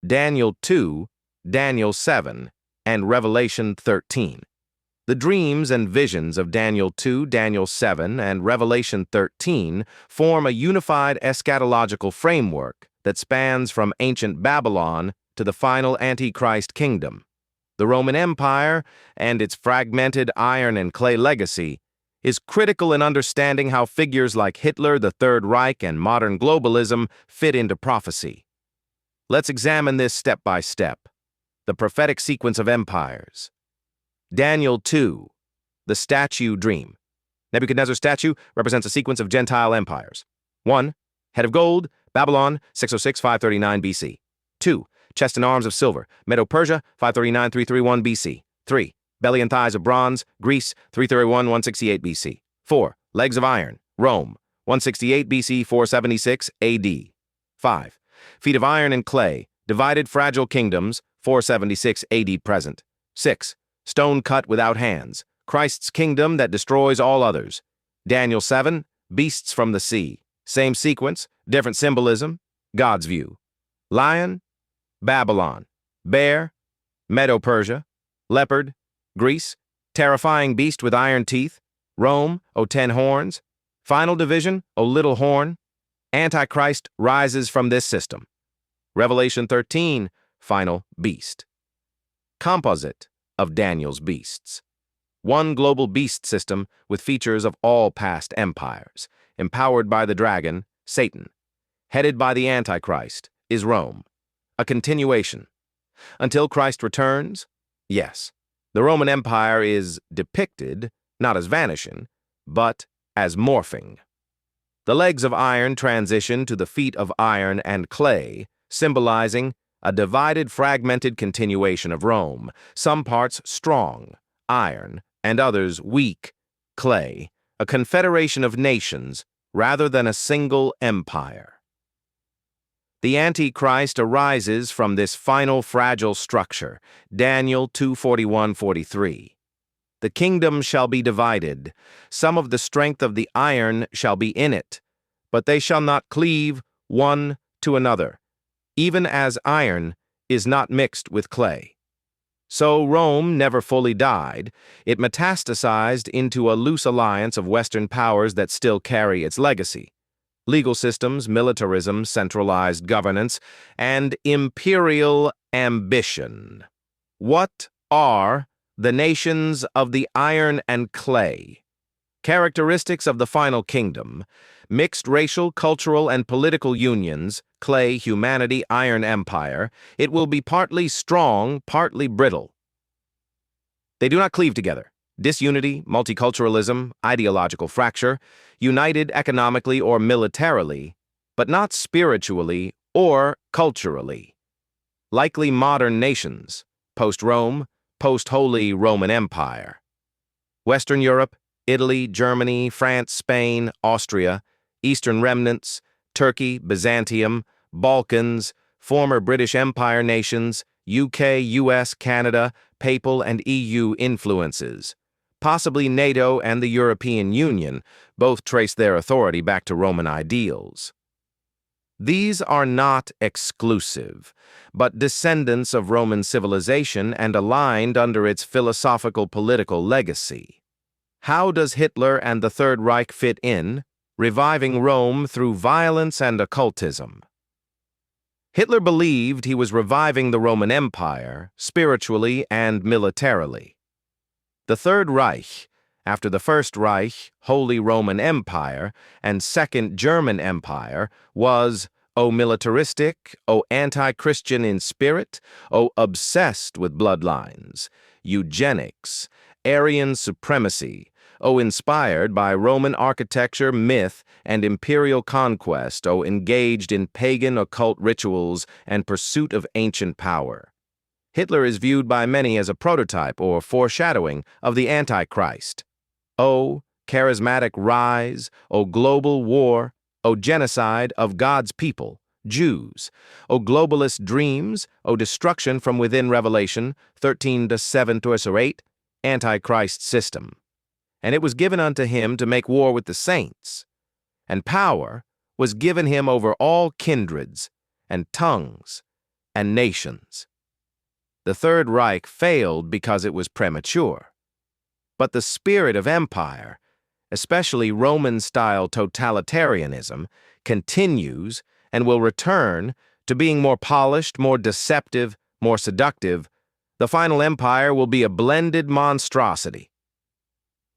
Daniel 2, Daniel 7, and Revelation 13. The dreams and visions of Daniel 2, Daniel 7, and Revelation 13 form a unified eschatological framework that spans from ancient Babylon to the final Antichrist kingdom. The Roman Empire and its fragmented iron and clay legacy is critical in understanding how figures like Hitler, the Third Reich, and modern globalism fit into prophecy. Let's examine this step by step. The prophetic sequence of empires. Daniel 2, the statue dream. Nebuchadnezzar's statue represents a sequence of Gentile empires. 1. Head of gold, Babylon, 606-539 BC. 2. Chest and arms of silver, Medo-Persia, 539-331 BC. 3. Belly and thighs of bronze, Greece, 331-168 BC. 4. Legs of iron, Rome, 168 BC, 476 AD. 5. Feet of iron and clay, divided fragile kingdoms, 476 AD present. 6. Stone cut without hands, Christ's kingdom that destroys all others. Daniel 7, beasts from the sea. Same sequence, different symbolism, God's view. Lion, Babylon. Bear, Medo-Persia. Leopard, Greece. Terrifying beast with iron teeth, Rome, O 10 horns. Final division, O little horn. Antichrist rises from this system. Revelation 13, final beast. Composite of Daniel's beasts. One global beast system with features of all past empires, empowered by the dragon, Satan. Headed by the Antichrist, is Rome. A continuation. Until Christ returns? Yes. The Roman Empire is depicted, not as vanishing, but as morphing. The legs of iron transition to the feet of iron and clay, symbolizing a divided, fragmented continuation of Rome, some parts strong, iron, and others weak, clay, a confederation of nations rather than a single empire. The Antichrist arises from this final fragile structure, Daniel 2:41-43. The kingdom shall be divided, some of the strength of the iron shall be in it, but they shall not cleave one to another, even as iron is not mixed with clay. So Rome never fully died. It metastasized into a loose alliance of Western powers that still carry its legacy. Legal systems, militarism, centralized governance, and imperial ambition. What are the nations of the iron and clay? Characteristics of the final kingdom: mixed racial, cultural, and political unions, clay, humanity, iron empire. It will be partly strong, partly brittle. They do not cleave together. Disunity, multiculturalism, ideological fracture, united economically or militarily, but not spiritually or culturally. Likely modern nations, post-Rome, post-Holy Roman Empire. Western Europe, Italy, Germany, France, Spain, Austria, Eastern remnants, Turkey, Byzantium, Balkans, former British Empire nations, UK, US, Canada, Papal and EU influences. Possibly NATO and the European Union, both trace their authority back to Roman ideals. These are not exclusive, but descendants of Roman civilization and aligned under its philosophical political legacy. How does Hitler and the Third Reich fit in, reviving Rome through violence and occultism? Hitler believed he was reviving the Roman Empire, spiritually and militarily. The Third Reich, after the First Reich, Holy Roman Empire, and Second German Empire, was O militaristic, O anti-Christian in spirit, O obsessed with bloodlines, eugenics, Aryan supremacy, O inspired by Roman architecture, myth, and imperial conquest, O engaged in pagan occult rituals and pursuit of ancient power. Hitler is viewed by many as a prototype or foreshadowing of the Antichrist. O charismatic rise, O global war, O genocide of God's people, Jews, O globalist dreams, O destruction from within Revelation 13:7-8, Antichrist system. And it was given unto him to make war with the saints, and power was given him over all kindreds and tongues and nations. The Third Reich failed because it was premature. But the spirit of empire, especially Roman-style totalitarianism, continues and will return to being more polished, more deceptive, more seductive. The final empire will be a blended monstrosity.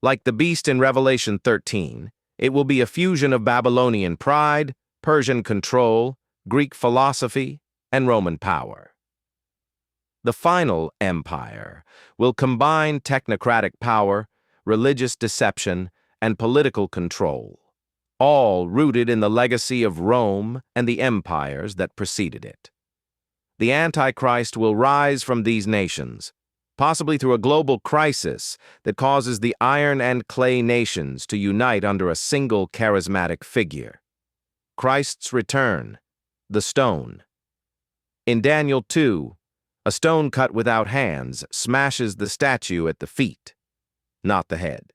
Like the beast in Revelation 13, it will be a fusion of Babylonian pride, Persian control, Greek philosophy, and Roman power. The final empire will combine technocratic power, religious deception, and political control, all rooted in the legacy of Rome and the empires that preceded it. The Antichrist will rise from these nations, possibly through a global crisis that causes the iron and clay nations to unite under a single charismatic figure. Christ's return, the stone. In Daniel 2, a stone cut without hands smashes the statue at the feet, not the head.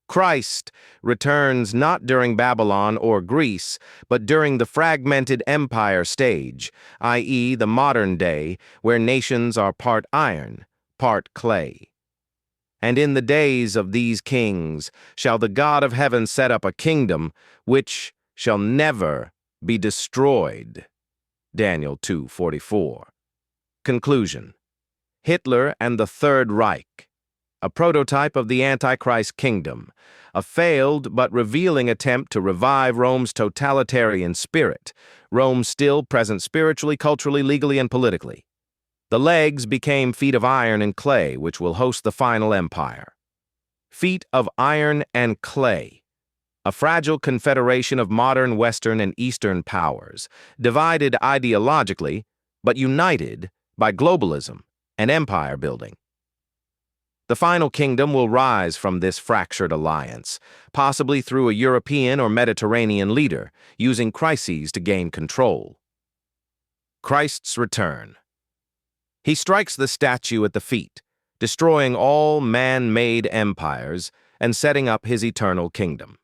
Christ returns not during Babylon or Greece, but during the fragmented empire stage, i.e., the modern day, where nations are part iron, part clay. And in the days of these kings shall the God of heaven set up a kingdom which shall never be destroyed. Daniel 2:44. Conclusion. Hitler and the Third Reich, a prototype of the Antichrist kingdom, a failed but revealing attempt to revive Rome's totalitarian spirit, Rome still present spiritually, culturally, legally, and politically. The legs became feet of iron and clay, which will host the final empire. Feet of iron and clay, a fragile confederation of modern Western and Eastern powers, divided ideologically, but united by globalism and empire building. The final kingdom will rise from this fractured alliance, possibly through a European or Mediterranean leader, using crises to gain control. Christ's return. He strikes the statue at the feet, destroying all man-made empires and setting up his eternal kingdom.